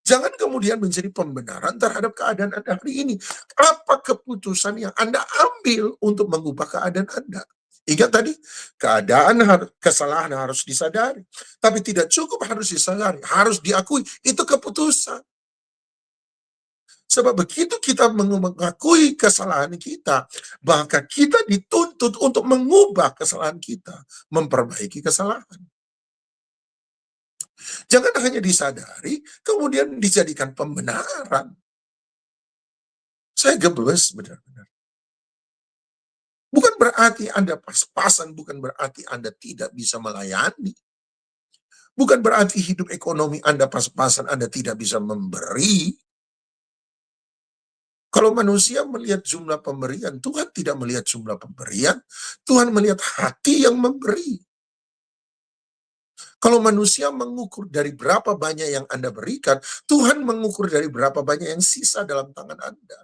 jangan kemudian menjadi pembenaran terhadap keadaan Anda hari ini. Apa keputusan yang Anda ambil untuk mengubah keadaan Anda? Ingat tadi, kesalahan harus disadari. Tapi tidak cukup harus disadari, harus diakui. Itu keputusan. Sebab begitu kita mengakui kesalahan kita, maka kita dituntut untuk mengubah kesalahan kita, memperbaiki kesalahan. Jangan hanya disadari, kemudian dijadikan pembenaran. Saya gebles benar-benar. Bukan berarti Anda pas-pasan, bukan berarti Anda tidak bisa melayani. Bukan berarti hidup ekonomi Anda pas-pasan, Anda tidak bisa memberi. Kalau manusia melihat jumlah pemberian, Tuhan tidak melihat jumlah pemberian, Tuhan melihat hati yang memberi. Kalau manusia mengukur dari berapa banyak yang Anda berikan, Tuhan mengukur dari berapa banyak yang sisa dalam tangan Anda.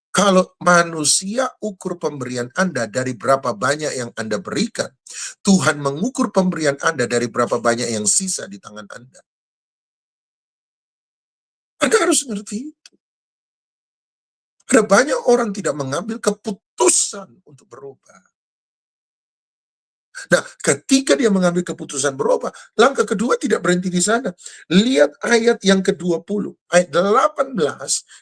Kalau manusia ukur pemberian Anda dari berapa banyak yang Anda berikan, Tuhan mengukur pemberian Anda dari berapa banyak yang sisa di tangan Anda. Anda harus ngerti itu. Ada banyak orang tidak mengambil keputusan untuk berubah. Nah, ketika dia mengambil keputusan berubah, langkah kedua tidak berhenti di sana. Lihat ayat yang ke-20, ayat 18,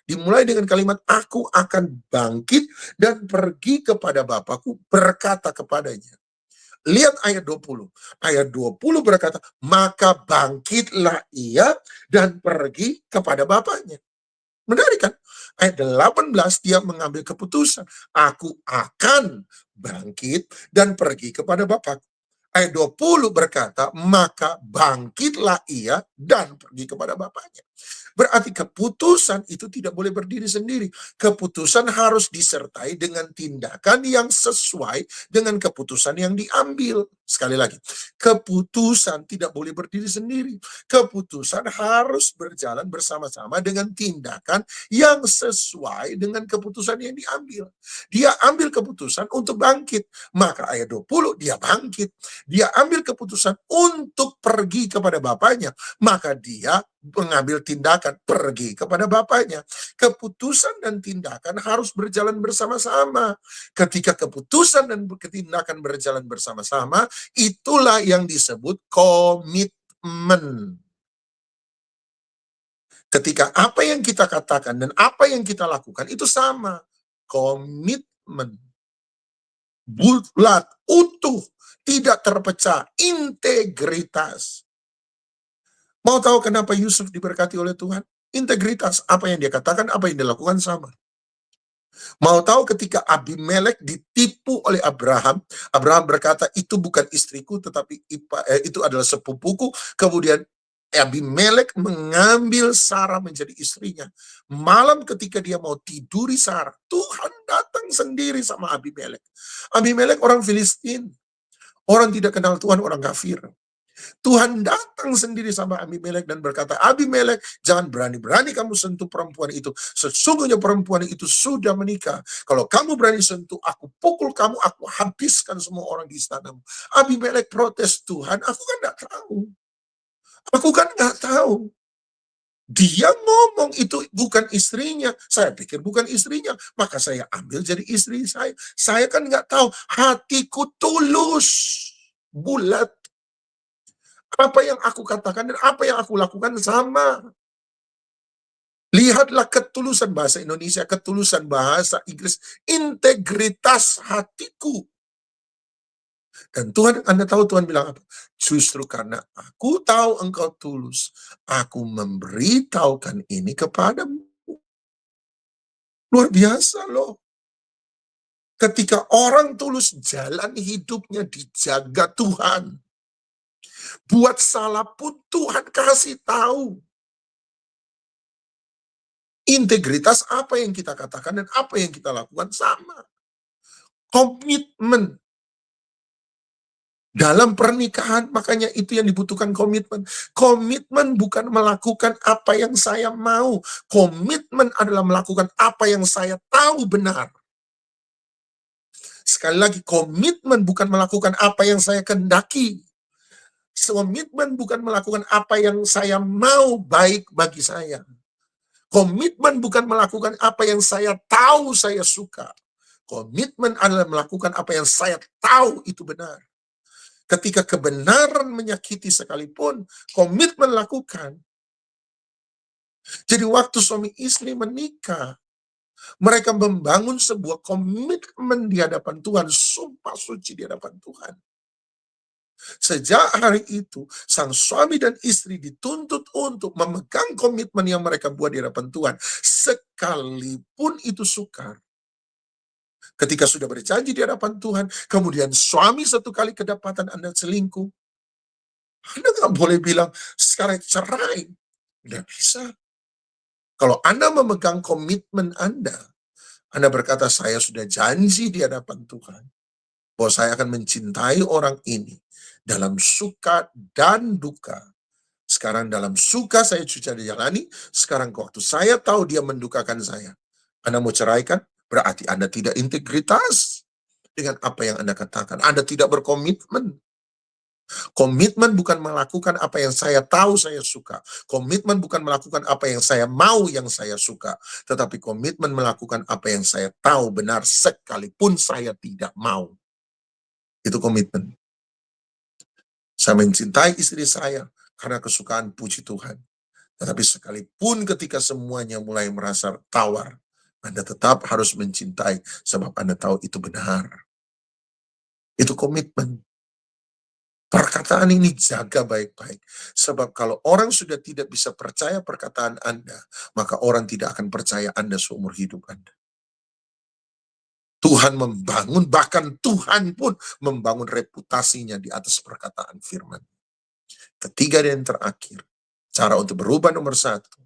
dimulai dengan kalimat, aku akan bangkit dan pergi kepada Bapakku, berkata kepadanya. Lihat ayat 20. Ayat 20 berkata, maka bangkitlah ia dan pergi kepada Bapaknya. Menarik kan? Ayat 18 dia mengambil keputusan. Aku akan bangkit dan pergi kepada Bapa. Ayat 20 berkata, maka bangkitlah ia dan pergi kepada Bapaknya. Berarti keputusan itu tidak boleh berdiri sendiri. Keputusan harus disertai dengan tindakan yang sesuai dengan keputusan yang diambil. Sekali lagi, keputusan tidak boleh berdiri sendiri. Keputusan harus berjalan bersama-sama dengan tindakan yang sesuai dengan keputusan yang diambil. Dia ambil keputusan untuk bangkit. Maka ayat 20 dia bangkit. Dia ambil keputusan untuk pergi kepada Bapaknya. Maka dia mengambil tindakan pergi kepada Bapaknya. Keputusan dan tindakan harus berjalan bersama-sama. Ketika keputusan dan tindakan berjalan bersama-sama, itulah yang disebut komitmen. Ketika apa yang kita katakan dan apa yang kita lakukan itu sama. Komitmen. Bulat, utuh, tidak terpecah, integritas. Mau tahu kenapa Yusuf diberkati oleh Tuhan? Integritas, apa yang dia katakan, apa yang dia lakukan sama. Mau tahu ketika Abimelek ditipu oleh Abraham, Abraham berkata, itu bukan istriku, tetapi itu adalah sepupuku. Kemudian Abimelek mengambil Sarah menjadi istrinya. Malam ketika dia mau tiduri Sarah, Tuhan datang sendiri sama Abimelek. Abimelek orang Filistin, orang tidak kenal Tuhan, orang kafir. Tuhan datang sendiri sama Abimelek dan berkata, Abimelek, jangan berani-berani kamu sentuh perempuan itu. Sesungguhnya perempuan itu sudah menikah. Kalau kamu berani sentuh, aku pukul kamu, aku habiskan semua orang di istanamu. Abimelek protes, Tuhan, aku kan nggak tahu. Aku kan nggak tahu. Dia ngomong itu bukan istrinya. Saya pikir bukan istrinya. Maka saya ambil jadi istri saya. Saya kan nggak tahu. Hatiku tulus. Bulat. Apa yang aku katakan dan apa yang aku lakukan sama. Lihatlah ketulusan bahasa Indonesia, ketulusan bahasa Inggris, integritas hatiku. Dan Tuhan, Anda tahu Tuhan bilang apa? Justru karena aku tahu engkau tulus, aku memberitahukan ini kepadamu. Luar biasa loh. Ketika orang tulus, jalan hidupnya dijaga Tuhan. Buat salah pun Tuhan kasih tahu. Integritas apa yang kita katakan dan apa yang kita lakukan sama. Komitmen dalam pernikahan, makanya itu yang dibutuhkan komitmen. Komitmen bukan melakukan apa yang saya mau. Komitmen adalah melakukan apa yang saya tahu benar. Sekali lagi, komitmen bukan melakukan apa yang saya kehendaki. Komitmen bukan melakukan apa yang saya mau baik bagi saya. Komitmen bukan melakukan apa yang saya tahu saya suka. Komitmen adalah melakukan apa yang saya tahu itu benar. Ketika kebenaran menyakiti sekalipun, komitmen lakukan. Jadi waktu suami istri menikah, mereka membangun sebuah komitmen di hadapan Tuhan, sumpah suci di hadapan Tuhan. Sejak hari itu, sang suami dan istri dituntut untuk memegang komitmen yang mereka buat di hadapan Tuhan, sekalipun itu sukar. Ketika sudah berjanji di hadapan Tuhan, kemudian suami satu kali kedapatan Anda selingkuh, Anda nggak boleh bilang, sekarang cerai. Nggak bisa. Kalau Anda memegang komitmen Anda berkata, saya sudah janji di hadapan Tuhan, bahwa saya akan mencintai orang ini dalam suka dan duka. Sekarang dalam suka saya sudah dijalani, sekarang waktu saya tahu dia mendukakan saya, Anda mau ceraikan, berarti Anda tidak integritas dengan apa yang Anda katakan. Anda tidak berkomitmen. Komitmen bukan melakukan apa yang saya tahu saya suka. Komitmen bukan melakukan apa yang saya mau yang saya suka. Tetapi komitmen melakukan apa yang saya tahu benar sekalipun saya tidak mau. Itu komitmen. Saya mencintai istri saya karena kesukaan, puji Tuhan. Tetapi sekalipun ketika semuanya mulai merasa tawar, Anda tetap harus mencintai sebab Anda tahu itu benar. Itu komitmen. Perkataan ini jaga baik-baik. Sebab kalau orang sudah tidak bisa percaya perkataan Anda, maka orang tidak akan percaya Anda seumur hidup Anda. Tuhan membangun, bahkan Tuhan pun membangun reputasinya di atas perkataan firman. Ketiga dan terakhir, cara untuk berubah nomor satu,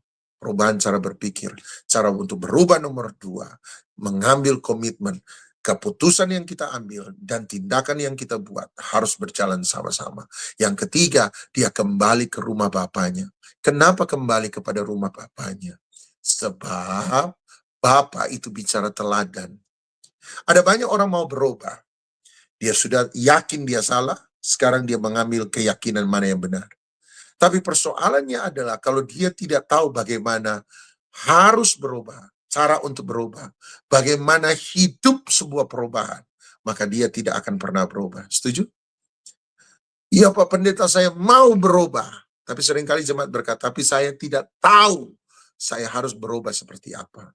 perubahan cara berpikir. Cara untuk berubah nomor dua, mengambil komitmen. Keputusan yang kita ambil dan tindakan yang kita buat harus berjalan sama-sama. Yang ketiga, dia kembali ke rumah bapaknya. Kenapa kembali kepada rumah bapaknya? Sebab Bapak itu bicara teladan. Ada banyak orang mau berubah. Dia sudah yakin dia salah, sekarang dia mengambil keyakinan mana yang benar. Tapi persoalannya adalah kalau dia tidak tahu bagaimana harus berubah, cara untuk berubah, bagaimana hidup sebuah perubahan, maka dia tidak akan pernah berubah. Setuju? Iya Pak Pendeta, saya mau berubah. Tapi seringkali jemaat berkata, tapi saya tidak tahu saya harus berubah seperti apa.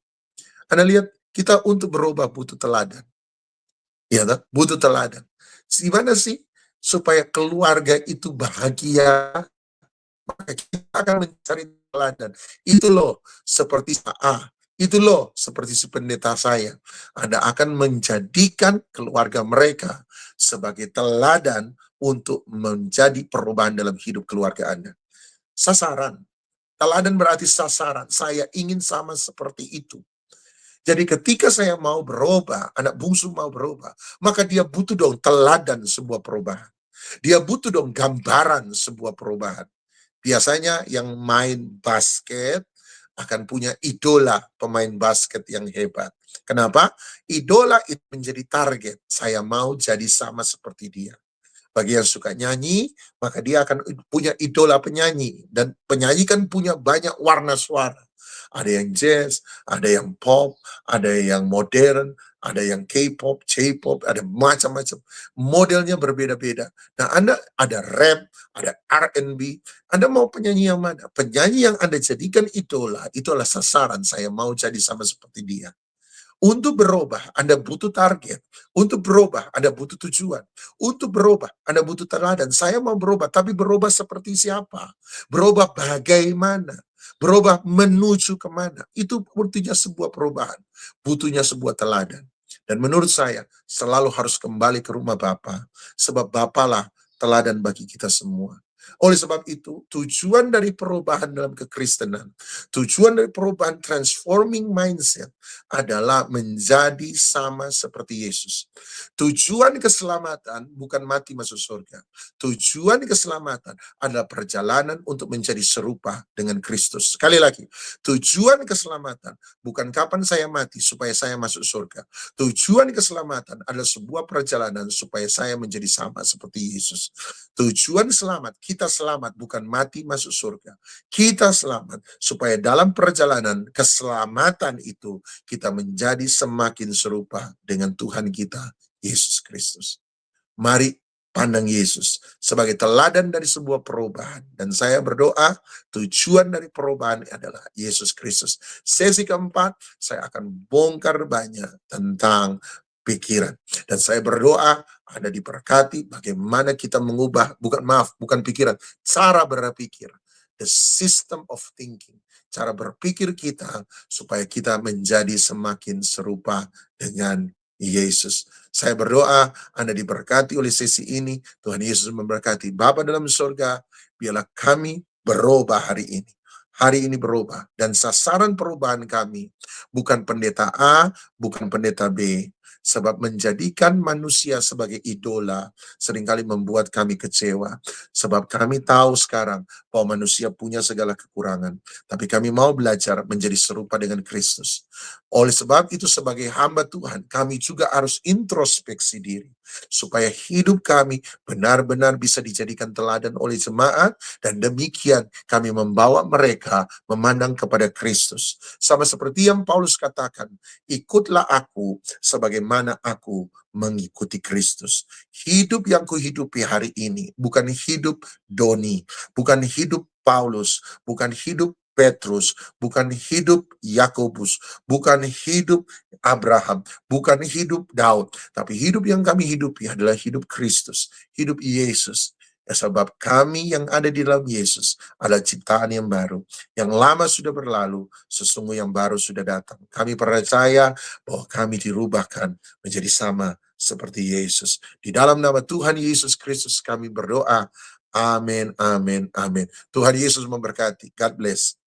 Anda lihat, kita untuk berubah butuh teladan. Iya kan? Butuh teladan. Gimana sih supaya keluarga itu bahagia? Maka kita akan mencari teladan. Itu loh seperti A, itu loh seperti si pendeta saya. Anda akan menjadikan keluarga mereka sebagai teladan untuk menjadi perubahan dalam hidup keluarga Anda. Sasaran. Teladan berarti sasaran. Saya ingin sama seperti itu. Jadi ketika saya mau berubah, anak bungsu mau berubah, maka dia butuh dong teladan sebuah perubahan. Dia butuh dong gambaran sebuah perubahan. Biasanya yang main basket akan punya idola pemain basket yang hebat. Kenapa? Idola itu menjadi target. Saya mau jadi sama seperti dia. Bagi yang suka nyanyi, maka dia akan punya idola penyanyi. Dan penyanyi kan punya banyak warna suara. Ada yang jazz, ada yang pop, ada yang modern, ada yang K-pop, J-pop, ada macam-macam. Modelnya berbeda-beda. Nah, Anda ada rap, ada R&B. Anda mau penyanyi yang mana? Penyanyi yang Anda jadikan idola, itu adalah sasaran. Saya mau jadi sama seperti dia. Untuk berubah, Anda butuh target. Untuk berubah, Anda butuh tujuan. Untuk berubah, Anda butuh teladan. Saya mau berubah, tapi berubah seperti siapa? Berubah bagaimana? Berubah menuju kemana? Itu butuhnya sebuah perubahan. Butuhnya sebuah teladan. Dan menurut saya, selalu harus kembali ke rumah Bapa. Sebab Bapa lah teladan bagi kita semua. Oleh sebab itu, tujuan dari perubahan dalam kekristenan, tujuan dari perubahan transforming mindset adalah menjadi sama seperti Yesus. Tujuan keselamatan bukan mati masuk surga. Tujuan keselamatan adalah perjalanan untuk menjadi serupa dengan Kristus. Sekali lagi, tujuan keselamatan bukan kapan saya mati supaya saya masuk surga. Tujuan keselamatan adalah sebuah perjalanan supaya saya menjadi sama seperti Yesus. Tujuan selamat, kita selamat bukan mati masuk surga. Kita selamat supaya dalam perjalanan keselamatan itu kita menjadi semakin serupa dengan Tuhan kita, Yesus Kristus. Mari pandang Yesus sebagai teladan dari sebuah perubahan. Dan saya berdoa tujuan dari perubahan adalah Yesus Kristus. Sesi keempat, saya akan bongkar banyak tentang pikiran. Dan saya berdoa Anda diberkati bagaimana kita mengubah, bukan pikiran, cara berpikir. The system of thinking. Cara berpikir kita supaya kita menjadi semakin serupa dengan Yesus. Saya berdoa Anda diberkati oleh sesi ini. Tuhan Yesus memberkati. Bapa dalam surga, biarlah kami berubah hari ini. Hari ini berubah. Dan sasaran perubahan kami bukan pendeta A, bukan pendeta B. Sebab menjadikan manusia sebagai idola seringkali membuat kami kecewa. Sebab kami tahu sekarang bahwa manusia punya segala kekurangan. Tapi kami mau belajar menjadi serupa dengan Kristus. Oleh sebab itu sebagai hamba Tuhan, kami juga harus introspeksi diri. Supaya hidup kami benar-benar bisa dijadikan teladan oleh jemaat. Dan demikian kami membawa mereka memandang kepada Kristus. Sama seperti yang Paulus katakan, ikutlah aku sebagaimana aku mengikuti Kristus. Hidup yang kuhidupi hari ini bukan hidup Doni, bukan hidup Paulus, bukan hidup Petrus, bukan hidup Yakobus, bukan hidup Abraham, bukan hidup Daud, tapi hidup yang kami hidupi adalah hidup Kristus, hidup Yesus. Ya, sebab kami yang ada di dalam Yesus adalah ciptaan yang baru. Yang lama sudah berlalu, sesungguhnya yang baru sudah datang. Kami percaya bahwa kami dirubahkan menjadi sama seperti Yesus. Di dalam nama Tuhan Yesus Kristus kami berdoa. Amin, amin, amin. Tuhan Yesus memberkati. God bless.